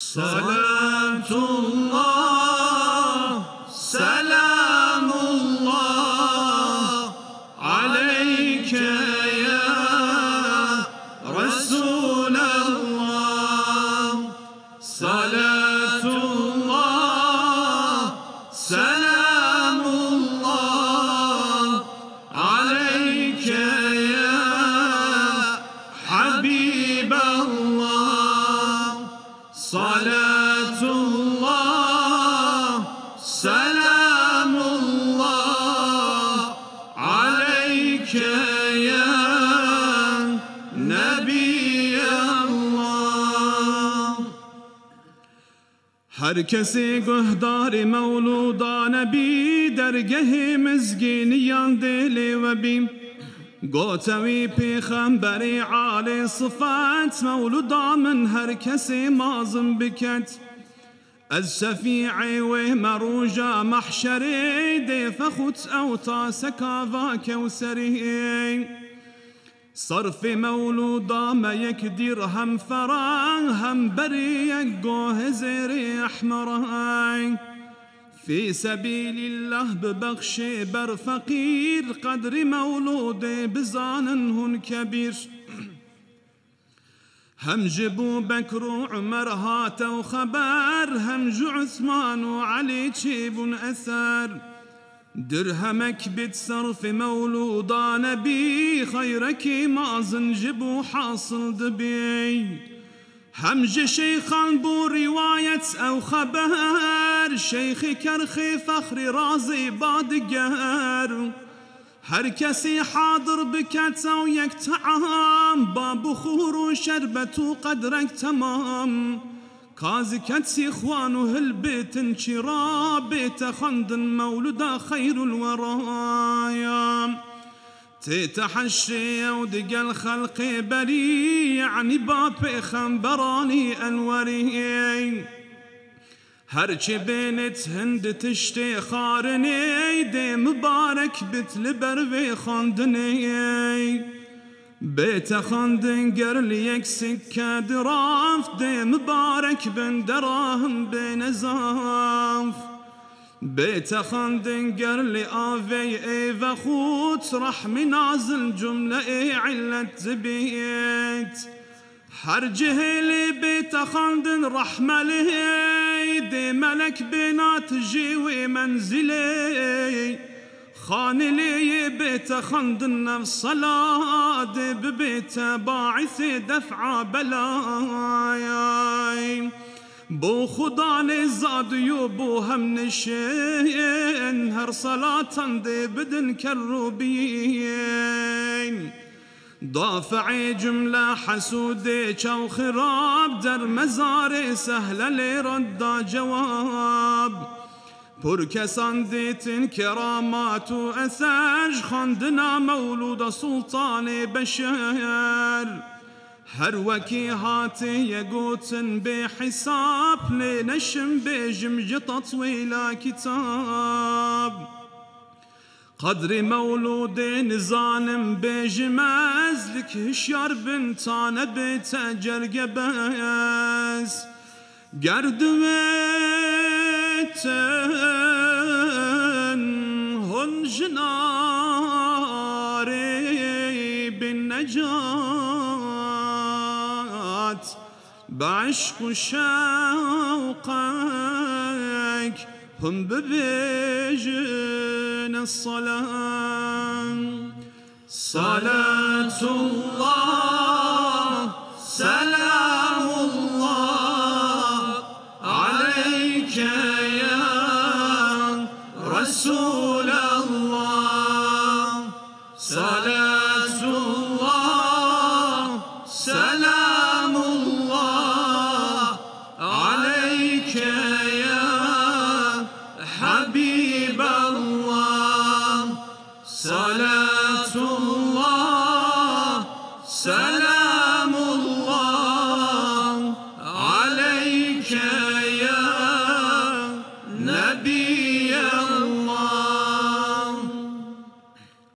صلاة الله سلام الله عليك يا رسول الله. صلاة الله سلام الله عليك يا حبيب الله. صلاة الله سلام الله عليك يا نبی الله. هر کسی گهدار مولودا نبی درگه مزگینیان دل و بیم گوتوی پیغمبری عالی صفات مولودا من هر کسی مازم بکت از شفیعی و مروجا محشری دی فخوت او تا سکاوا کوسری صرف مولودا ما یک درهم فران هم بری یک گوه زیر احمران في سبيل الله ببخش بر فقير قدر مولود بزاننهن كبير. هم جبو بكر وعمر هاتوا خبر هم جو عثمان وعلي تشيب أثر درهمك بتصرف مولودا نبي خيرك مازن جبو حاصل دبي همج شيخان بو رواية أو خبر شيخ كرخي فخر رازي بادقر هر كسي حاضر بكت أو يكتعام باب خور وشربة وقدرك تمام كازي كتسي إخوانه البيت انشرا بيت خند مولدا خير الورايا تتحشي ودق الخلق بري يعني باب خنبراني أنوري هرچی بینت هند تشتی خارنی دی مبارك بت لبروي خاندني بيت خاندن قرل يك سكة دراف دی مبارك بن دراهم بنزاف بيت خاندن قرلي آفي اي فخوت رحمي نازل جملة اي علة زبيت حرجه لي بيت خاندن رحمة لي دي ملك بنات جيوي منزلي خان لي بيت خاندن نفس صلاة دي ببيت باعث دفع بلايا بو خدا نزاد يوبو هم نشين هر صلاة دي بدن كالروبين ضافعي جملة حسودي چو خراب در مزار سهل لرد جواب پر کسان دیتن کرامات و اثر خاندنا مولود سلطان بشر هر وكي هاتي يقوتن بحساب لنشم بجمج تطويل كتاب قدر مولود نزانم بجماز لك هشيار بنتان بتاجر قباز قردويتن هن جناري بالنجاة بعشق وشوقك هم ببيجن الصلاة. صلاة الله سلام الله عليك يا رسول الله. صلاة الله سلام الله عليك يا حبيب الله. صلاة الله سلام